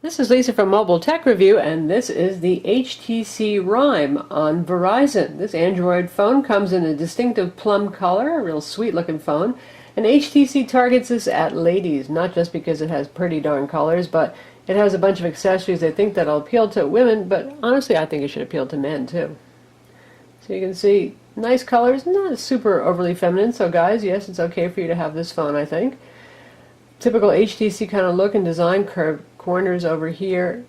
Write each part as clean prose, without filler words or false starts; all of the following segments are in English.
This is Lisa from Mobile Tech Review, and this is the HTC Rhyme on Verizon. This Android phone comes in a distinctive plum color, a real sweet looking phone, and HTC targets this at ladies, not just because it has pretty darn colors, but it has a bunch of accessories they think that'll appeal to women, but honestly I think it should appeal to men too. So you can see nice colors, not super overly feminine, so guys, yes, it's okay for you to have this phone, I think. Typical HTC kind of look and design, curved corners over here,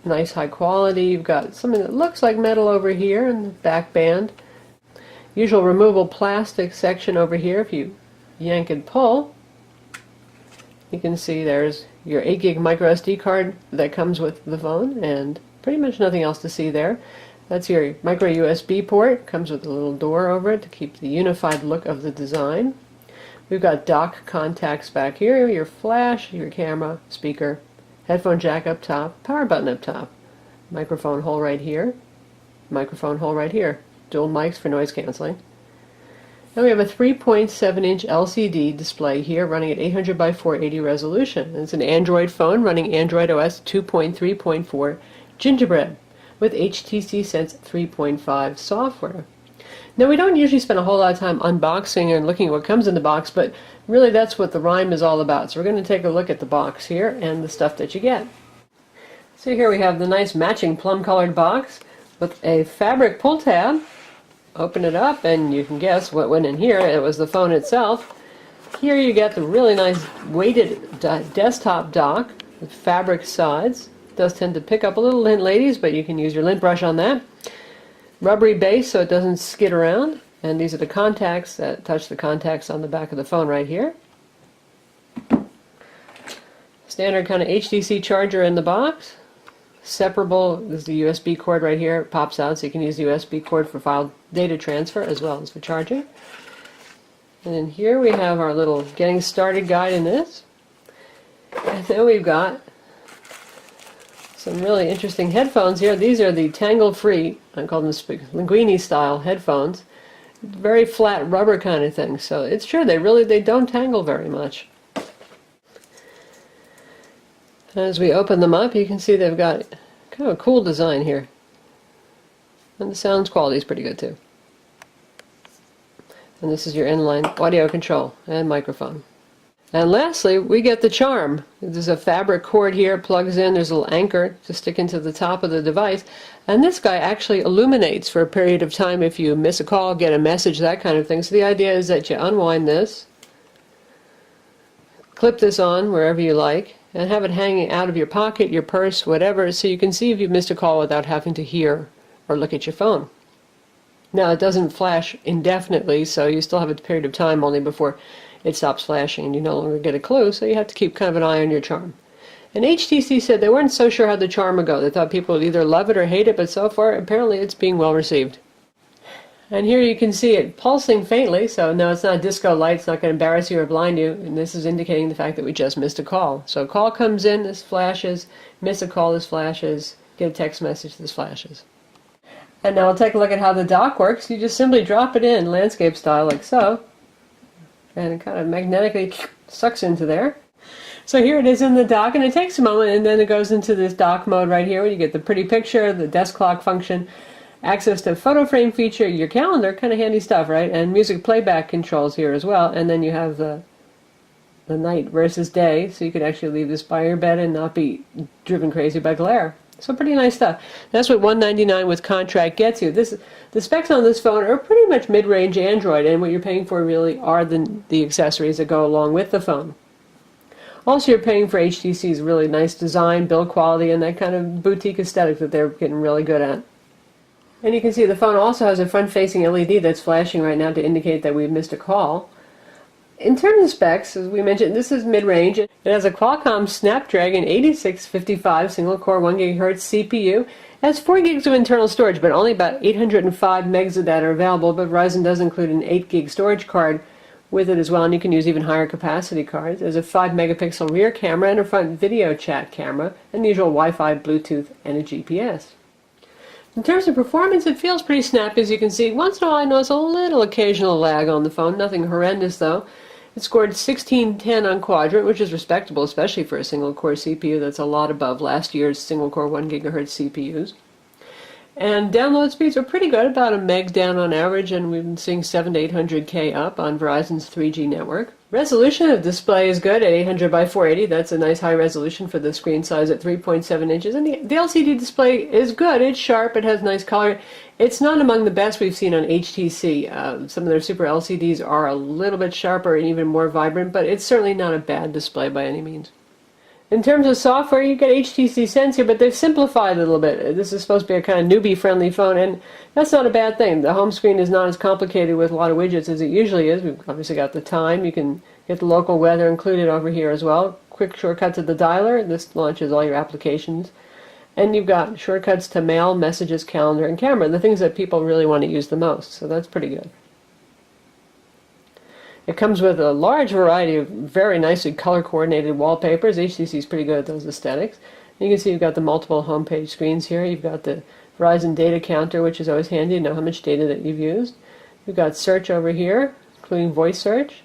nice high quality. You've got something that looks like metal over here in the back band. Usual removable plastic section over here. If you yank and pull, you can see there's your 8 gig micro SD card that comes with the phone, and pretty much nothing else to see there. That's your micro USB port. Comes with a little door over it to keep the unified look of the design. We've got dock contacts back here, your flash, your camera, speaker, headphone jack up top, power button up top, microphone hole right here, microphone hole right here, dual mics for noise canceling. Now we have a 3.7-inch LCD display here running at 800 by 480 resolution. It's an Android phone running Android OS 2.3.4 Gingerbread with HTC Sense 3.5 software. Now, we don't usually spend a whole lot of time unboxing and looking at what comes in the box, but really that's what the Rhyme is all about. So we're going to take a look at the box here and the stuff that you get. So here we have the nice matching plum-colored box with a fabric pull tab. Open it up and you can guess what went in here. It was the phone itself. Here you get the really nice weighted desktop dock with fabric sides. It does tend to pick up a little lint, ladies, but you can use your lint brush on that. Rubbery base so it doesn't skid around, and these are the contacts that touch the contacts on the back of the phone right here. Standard kind of HTC charger in the box. Separable is the USB cord right here. It pops out so you can use the USB cord for file data transfer as well as for charging. And then here we have our little getting started guide in this. And then we've got some really interesting headphones here. These are the tangle-free, I call them linguini style headphones. Very flat rubber kind of thing. So it's true, they don't tangle very much. As we open them up, you can see they've got kind of a cool design here. And the sound quality is pretty good too. And this is your inline audio control and microphone. And lastly, we get the charm. There's a fabric cord here, plugs in, there's a little anchor to stick into the top of the device. And this guy actually illuminates for a period of time if you miss a call, get a message, that kind of thing. So the idea is that you unwind this, clip this on wherever you like, and have it hanging out of your pocket, your purse, whatever, so you can see if you've missed a call without having to hear or look at your phone. Now, it doesn't flash indefinitely, so you still have a period of time only before it stops flashing and you no longer get a clue, so you have to keep kind of an eye on your charm. And HTC said they weren't so sure how the charm would go. They thought people would either love it or hate it, but so far apparently it's being well received. And here you can see it pulsing faintly, so no, it's not a disco light, it's not going to embarrass you or blind you, and this is indicating the fact that we just missed a call. So a call comes in, this flashes, miss a call, this flashes, get a text message, this flashes. And now we'll take a look at how the dock works. You just simply drop it in landscape style like so, and it kind of magnetically sucks into there. So here it is in the dock, and it takes a moment, and then it goes into this dock mode right here where you get the pretty picture, the desk clock function, access to photo frame feature, your calendar, kind of handy stuff, right? And music playback controls here as well. And then you have the night versus day, so you could actually leave this by your bed and not be driven crazy by glare. So pretty nice stuff. That's what $199 with contract gets you. The specs on this phone are pretty much mid-range Android, and what you're paying for really are the accessories that go along with the phone. Also, you're paying for HTC's really nice design, build quality, and that kind of boutique aesthetic that they're getting really good at. And you can see the phone also has a front-facing LED that's flashing right now to indicate that we've missed a call. In terms of specs, as we mentioned, this is mid-range. It has a Qualcomm Snapdragon 8655 single-core 1 GHz CPU. It has 4 gigs of internal storage, but only about 805 megs of that are available, but Verizon does include an 8 gig storage card with it as well, and you can use even higher capacity cards. There's a 5 megapixel rear camera and a front video chat camera, and the usual Wi-Fi, Bluetooth, and a GPS. In terms of performance, it feels pretty snappy, as you can see. Once in a while I notice a little occasional lag on the phone, nothing horrendous though. It scored 1610 on Quadrant, which is respectable, especially for a single-core CPU. That's a lot above last year's single-core 1 gigahertz CPUs. And download speeds are pretty good, about a meg down on average, and we've been seeing 700 to 800K up on Verizon's 3G network. Resolution of display is good at 800 by 480. That's a nice high resolution for the screen size at 3.7 inches. And the LCD display is good. It's sharp. It has nice color. It's not among the best we've seen on HTC. Some of their Super LCDs are a little bit sharper and even more vibrant, but it's certainly not a bad display by any means. In terms of software, you get HTC Sense here, but they've simplified it a little bit. This is supposed to be a kind of newbie-friendly phone, and that's not a bad thing. The home screen is not as complicated with a lot of widgets as it usually is. We've obviously got the time. You can get the local weather included over here as well. Quick shortcut to the dialer. This launches all your applications. And you've got shortcuts to mail, messages, calendar, and camera, the things that people really want to use the most. So that's pretty good. It comes with a large variety of very nicely color-coordinated wallpapers. HTC is pretty good at those aesthetics. And you can see you've got the multiple homepage screens here. You've got the Verizon data counter, which is always handy to know how much data that you've used. You've got search over here, including voice search.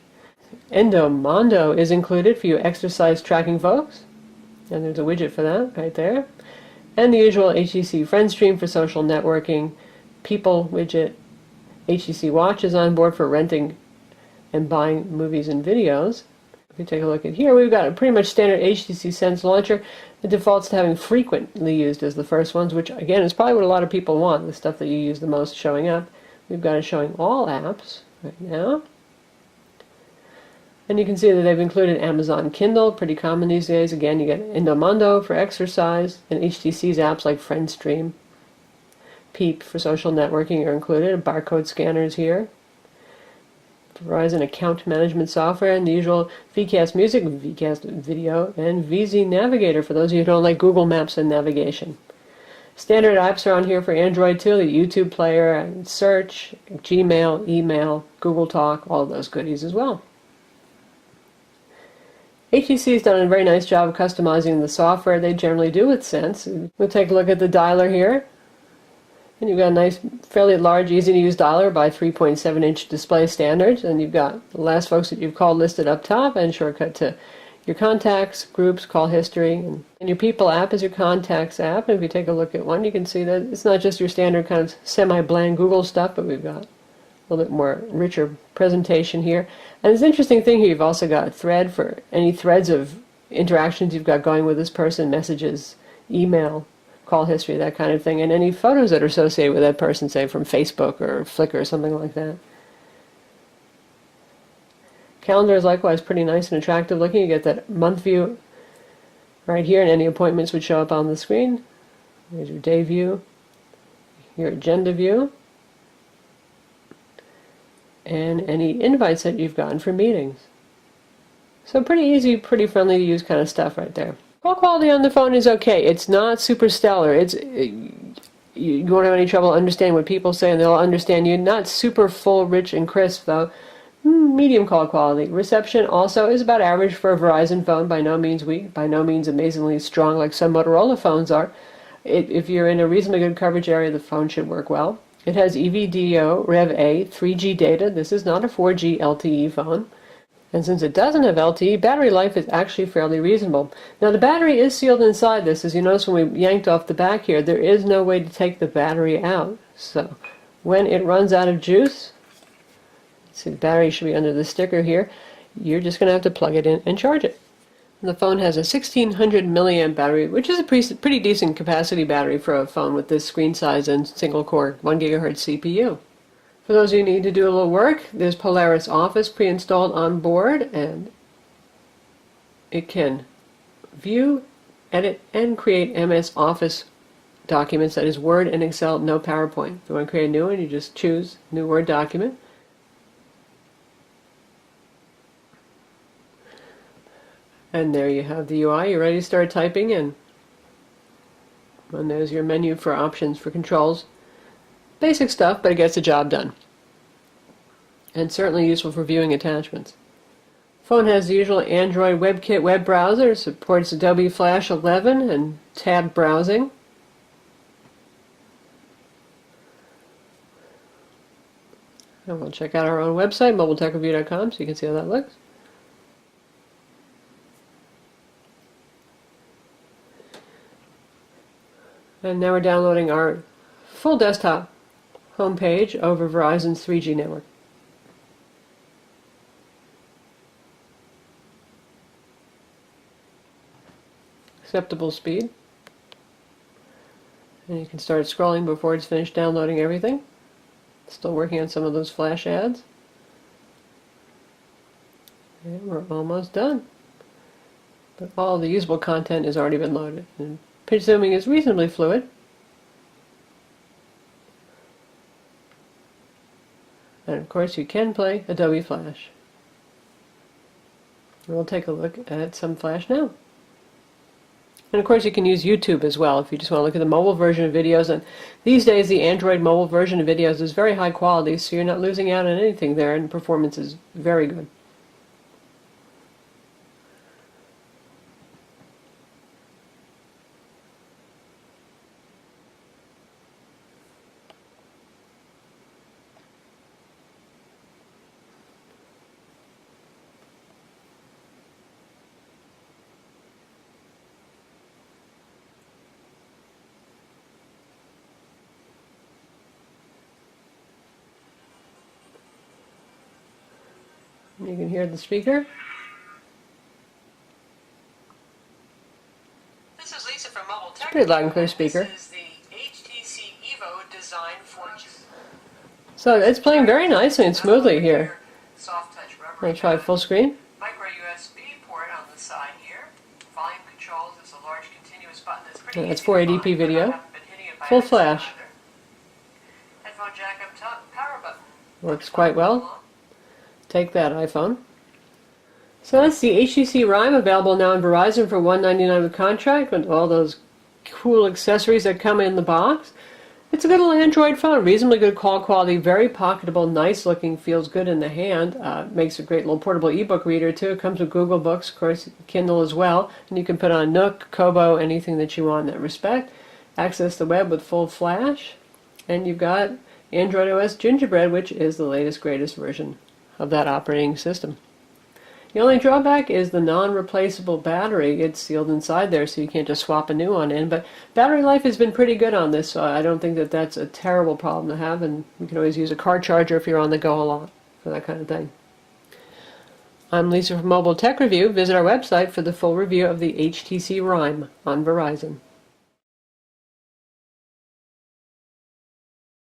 Endomondo is included for you exercise tracking folks. And there's a widget for that right there. And the usual HTC Friend Stream for social networking, People widget. HTC Watch is on board for renting and buying movies and videos. If we take a look at here, we've got a pretty much standard HTC Sense launcher. It defaults to having frequently used as the first ones, which again is probably what a lot of people want, the stuff that you use the most showing up. We've got it showing all apps right now. And you can see that they've included Amazon Kindle, pretty common these days. Again, you get Endomondo for exercise, and HTC's apps like FriendStream, Peep for social networking are included, barcode scanners here. Verizon account management software, and the usual VCast music, VCast video, and VZ Navigator for those of you who don't like Google Maps and navigation. Standard apps are on here for Android too, the YouTube player, and search, Gmail, email, Google Talk, all of those goodies as well. HTC has done a very nice job of customizing the software they generally do with Sense. We'll take a look at the dialer here. And you've got a nice, fairly large, easy-to-use dialer by 3.7-inch display standards. And you've got the last folks that you've called listed up top, and shortcut to your contacts, groups, call history. And your People app is your contacts app. And if you take a look at one, you can see that it's not just your standard kind of semi-bland Google stuff, but we've got a little bit more richer presentation here. And there's an interesting thing here. You've also got a thread for any threads of interactions you've got going with this person, messages, email, call history, that kind of thing, and any photos that are associated with that person, say from Facebook or Flickr or something like that. Calendar is likewise pretty nice and attractive looking. You get that month view right here, and any appointments would show up on the screen. There's your day view, your agenda view, and any invites that you've gotten for meetings. So pretty easy, pretty friendly to use kind of stuff right there. Call quality on the phone is okay. It's not super stellar. You won't have any trouble understanding what people say, and they'll understand you. Not super full, rich, and crisp, though. Medium call quality. Reception also is about average for a Verizon phone. By no means weak. By no means amazingly strong like some Motorola phones are. If you're in a reasonably good coverage area, the phone should work well. It has EVDO, Rev-A, 3G data. This is not a 4G LTE phone. And since it doesn't have LTE, battery life is actually fairly reasonable. Now the battery is sealed inside this. As you notice when we yanked off the back here, there is no way to take the battery out. So when it runs out of juice, see the battery should be under the sticker here, you're just going to have to plug it in and charge it. And the phone has a 1600 milliamp battery, which is a pretty decent capacity battery for a phone with this screen size and single core 1 gigahertz CPU. For those of you who need to do a little work, there's Polaris Office pre-installed on board, and it can view, edit, and create MS Office documents. That is Word and Excel, no PowerPoint. If you want to create a new one, you just choose New Word document. And there you have the UI. You're ready to start typing in. And there's your menu for options for controls. Basic stuff, but it gets the job done. And certainly useful for viewing attachments. Phone has the usual Android WebKit web browser, supports Adobe Flash 11 and tab browsing. And we'll check out our own website, mobiletechreview.com, so you can see how that looks. And now we're downloading our full desktop homepage over Verizon's 3G network. Acceptable speed. And you can start scrolling before it's finished downloading everything. Still working on some of those flash ads. And we're almost done. But all the usable content has already been loaded. And page zooming is reasonably fluid. And of course you can play Adobe Flash. And we'll take a look at some Flash now. And of course you can use YouTube as well if you just want to look at the mobile version of videos. And these days the Android mobile version of videos is very high quality, so you're not losing out on anything there, and performance is very good. You can hear the speaker. This is Lisa from Mobile Tech. Pretty loud and clear speaker. This is the HTC Evo design for you. So it's playing very nicely and smoothly here. Soft touch rubber. I'm going to try full screen. Micro USB port on the side here. Volume controls is a large continuous button that's pretty That's easy to 480p find, video. but I haven't been hitting it by Full accident flash. either. Headphone jack up top, power button. Works quite well. Take that, iPhone. So that's the HTC Rhyme, available now on Verizon for $199 with contract, with all those cool accessories that come in the box. It's a good little Android phone, reasonably good call quality, very pocketable, nice looking, feels good in the hand. Makes a great little portable ebook reader too. It comes with Google Books, of course, Kindle as well, and you can put on Nook, Kobo, anything that you want in that respect. Access the web with full flash, and you've got Android OS Gingerbread, which is the latest, greatest version of that operating system. The only drawback is the non-replaceable battery. It's sealed inside there, so you can't just swap a new one in. But battery life has been pretty good on this, so I don't think that that's a terrible problem to have. And you can always use a car charger if you're on the go a lot for that kind of thing. I'm Lisa from Mobile Tech Review. Visit our website for the full review of the HTC Rhyme on Verizon.